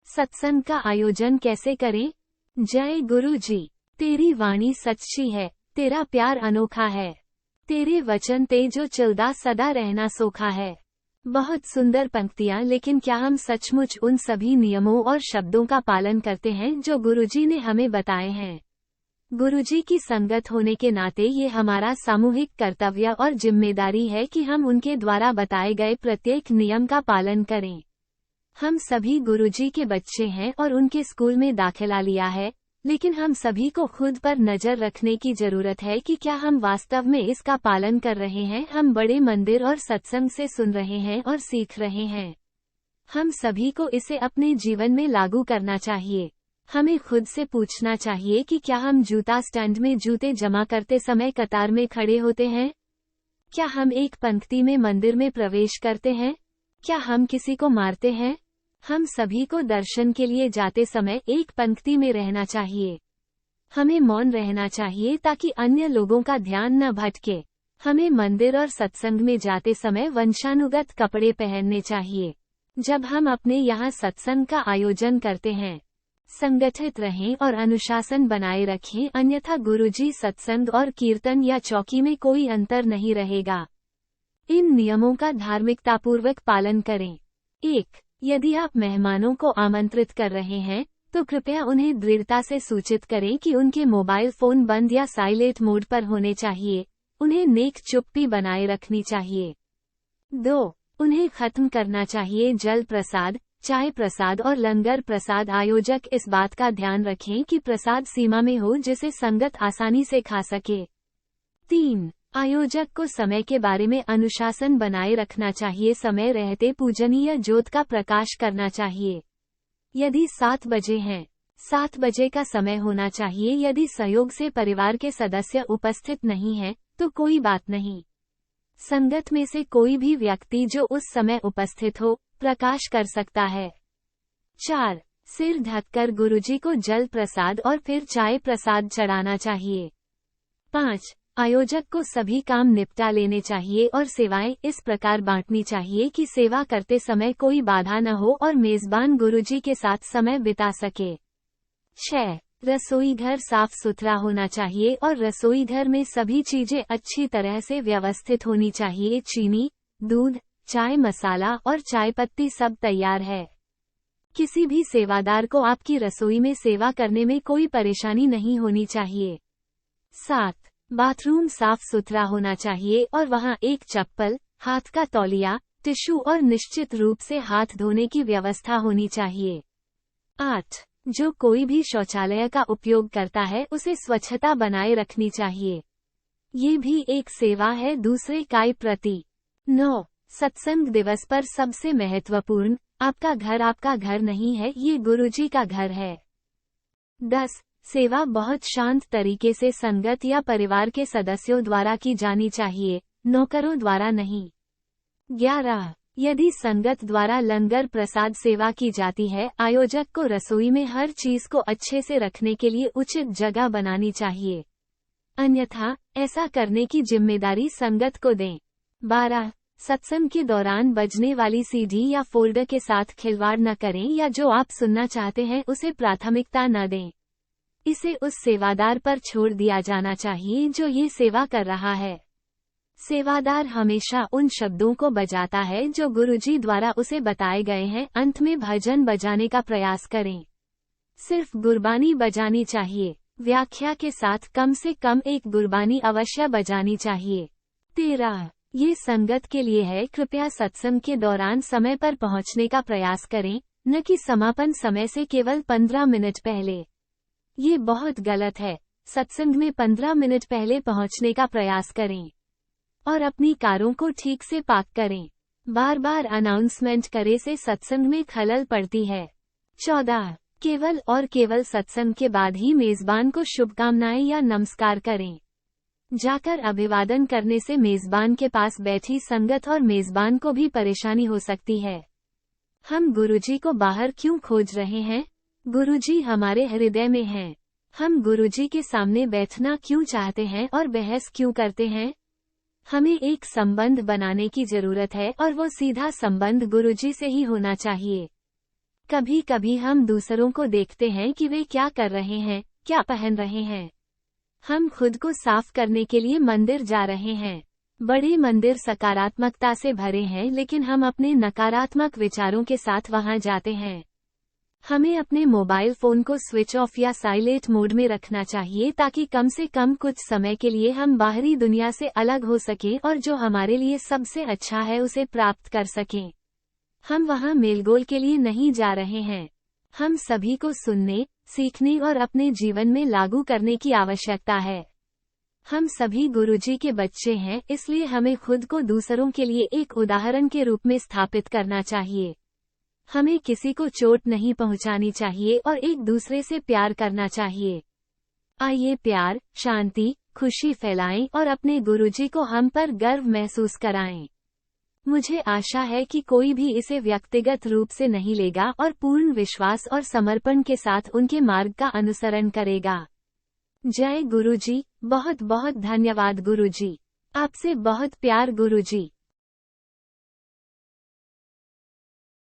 सत्संग का आयोजन कैसे करें? जय गुरु जी। तेरी वाणी सच्ची है, तेरा प्यार अनोखा है, तेरे वचन ते जो चलदा सदा रहना सोखा है। बहुत सुंदर पंक्तियां, लेकिन क्या हम सचमुच उन सभी नियमों और शब्दों का पालन करते हैं जो गुरुजी ने हमें बताए हैं? गुरुजी की संगत होने के नाते ये हमारा सामूहिक कर्तव्य और जिम्मेदारी है कि हम उनके द्वारा बताए गए प्रत्येक नियम का पालन करें। हम सभी गुरुजी के बच्चे हैं और उनके स्कूल में दाखिला लिया है, लेकिन हम सभी को खुद पर नजर रखने की जरूरत है कि क्या हम वास्तव में इसका पालन कर रहे हैं। हम बड़े मंदिर और सत्संग से सुन रहे हैं और सीख रहे हैं। हम सभी को इसे अपने जीवन में लागू करना चाहिए। हमें खुद से पूछना चाहिए कि क्या हम जूता स्टैंड में जूते जमा करते समय कतार में खड़े होते हैं? क्या हम एक पंक्ति में मंदिर में प्रवेश करते हैं? क्या हम किसी को मारते हैं? हम सभी को दर्शन के लिए जाते समय एक पंक्ति में रहना चाहिए। हमें मौन रहना चाहिए ताकि अन्य लोगों का ध्यान न भटके। हमें मंदिर और सत्संग में जाते समय वंशानुगत कपड़े पहनने चाहिए। जब हम अपने यहाँ सत्संग का आयोजन करते हैं, संगठित रहें और अनुशासन बनाए रखें, अन्यथा गुरुजी सत्संग और कीर्तन या चौकी में कोई अंतर नहीं रहेगा। इन नियमों का धार्मिकतापूर्वक पालन करें। 1. यदि आप मेहमानों को आमंत्रित कर रहे हैं, तो कृपया उन्हें दृढ़ता से सूचित करें कि उनके मोबाइल फोन बंद या साइलेंट मोड पर होने चाहिए। उन्हें नेक चुप्पी बनाए रखनी चाहिए। 2. उन्हें खत्म करना चाहिए जल प्रसाद, चाय प्रसाद और लंगर प्रसाद। आयोजक इस बात का ध्यान रखें कि प्रसाद सीमा में हो जिसे संगत आसानी से खा सके। 3. आयोजक को समय के बारे में अनुशासन बनाए रखना चाहिए। समय रहते पूजनीय ज्योत का प्रकाश करना चाहिए। यदि 7 बजे हैं, 7 बजे का समय होना चाहिए। यदि सहयोग से परिवार के सदस्य उपस्थित नहीं हैं, तो कोई बात नहीं। संगत में से कोई भी व्यक्ति जो उस समय उपस्थित हो, प्रकाश कर सकता है। 4. सिर ढककर गुरुजी को जल प्रसाद और फिर चाय प्रसाद चढ़ाना चाहिए। 5. आयोजक को सभी काम निपटा लेने चाहिए और सेवाएं इस प्रकार बांटनी चाहिए कि सेवा करते समय कोई बाधा न हो और मेजबान गुरुजी के साथ समय बिता सके। 6. रसोई घर साफ सुथरा होना चाहिए और रसोई घर में सभी चीजें अच्छी तरह से व्यवस्थित होनी चाहिए। चीनी, दूध, चाय मसाला और चाय पत्ती सब तैयार है। किसी भी सेवादार को आपकी रसोई में सेवा करने में कोई परेशानी नहीं होनी चाहिए। 7. बाथरूम साफ सुथरा होना चाहिए और वहां एक चप्पल, हाथ का तौलिया, टिश्यू और निश्चित रूप से हाथ धोने की व्यवस्था होनी चाहिए। 8. जो कोई भी शौचालय का उपयोग करता है उसे स्वच्छता बनाए रखनी चाहिए। ये भी एक सेवा है दूसरे के प्रति। 9. सत्संग दिवस पर सबसे महत्वपूर्ण, आपका घर नहीं है, ये गुरुजी का घर है। 10. सेवा बहुत शांत तरीके से संगत या परिवार के सदस्यों द्वारा की जानी चाहिए, नौकरों द्वारा नहीं। 11. यदि संगत द्वारा लंगर प्रसाद सेवा की जाती है, आयोजक को रसोई में हर चीज को अच्छे से रखने के लिए उचित जगह बनानी चाहिए, अन्यथा ऐसा करने की जिम्मेदारी संगत को दें। 12. सत्संग के दौरान बजने वाली सीडी या फोल्डर के साथ खिलवाड़ न करें या जो आप सुनना चाहते हैं उसे प्राथमिकता न दें। इसे उस सेवादार पर छोड़ दिया जाना चाहिए जो ये सेवा कर रहा है। सेवादार हमेशा उन शब्दों को बजाता है जो गुरुजी द्वारा उसे बताए गए हैं। अंत में भजन बजाने का प्रयास करें। सिर्फ गुरबानी बजानी चाहिए। व्याख्या के साथ कम से कम एक गुरबानी अवश्य बजानी चाहिए। 13. ये संगत के लिए है, कृपया सत्संग के दौरान समय पर पहुंचने का प्रयास करें, न कि समापन समय से केवल 15 मिनट पहले। ये बहुत गलत है। सत्संग में 15 मिनट पहले पहुंचने का प्रयास करें और अपनी कारों को ठीक से पार्क करें। बार बार अनाउंसमेंट करे से सत्संग में खलल पड़ती है। 14. केवल सत्संग के बाद ही मेजबान को शुभकामनाएं या नमस्कार करें। जाकर अभिवादन करने से मेजबान के पास बैठी संगत और मेजबान को भी परेशानी हो सकती है। हम गुरुजी को बाहर क्यों खोज रहे हैं? गुरुजी हमारे हृदय में हैं। हम गुरुजी के सामने बैठना क्यों चाहते हैं और बहस क्यों करते हैं? हमें एक संबंध बनाने की जरूरत है और वो सीधा संबंध गुरुजी से ही होना चाहिए। कभी कभी हम दूसरों को देखते हैं कि वे क्या कर रहे हैं, क्या पहन रहे हैं। हम खुद को साफ करने के लिए मंदिर जा रहे हैं। बड़े मंदिर सकारात्मकता से भरे हैं, लेकिन हम अपने नकारात्मक विचारों के साथ वहां जाते हैं। हमें अपने मोबाइल फोन को स्विच ऑफ या साइलेंट मोड में रखना चाहिए, ताकि कम से कम कुछ समय के लिए हम बाहरी दुनिया से अलग हो सकें और जो हमारे लिए सबसे अच्छा है उसे प्राप्त कर सकें। हम वहां मेलगोल के लिए नहीं जा रहे हैं। हम सभी को सुनने, सीखने और अपने जीवन में लागू करने की आवश्यकता है। हम सभी गुरुजी के बच्चे हैं, इसलिए हमें खुद को दूसरों के लिए एक उदाहरण के रूप में स्थापित करना चाहिए। हमें किसी को चोट नहीं पहुंचानी चाहिए और एक दूसरे से प्यार करना चाहिए। आइए प्यार, शांति, खुशी फैलाएं और अपने गुरुजी को हम पर गर्व महसूस कराएं। मुझे आशा है कि कोई भी इसे व्यक्तिगत रूप से नहीं लेगा और पूर्ण विश्वास और समर्पण के साथ उनके मार्ग का अनुसरण करेगा। जय गुरुजी। बहुत बहुत धन्यवाद गुरुजी। आपसे बहुत प्यार गुरुजी।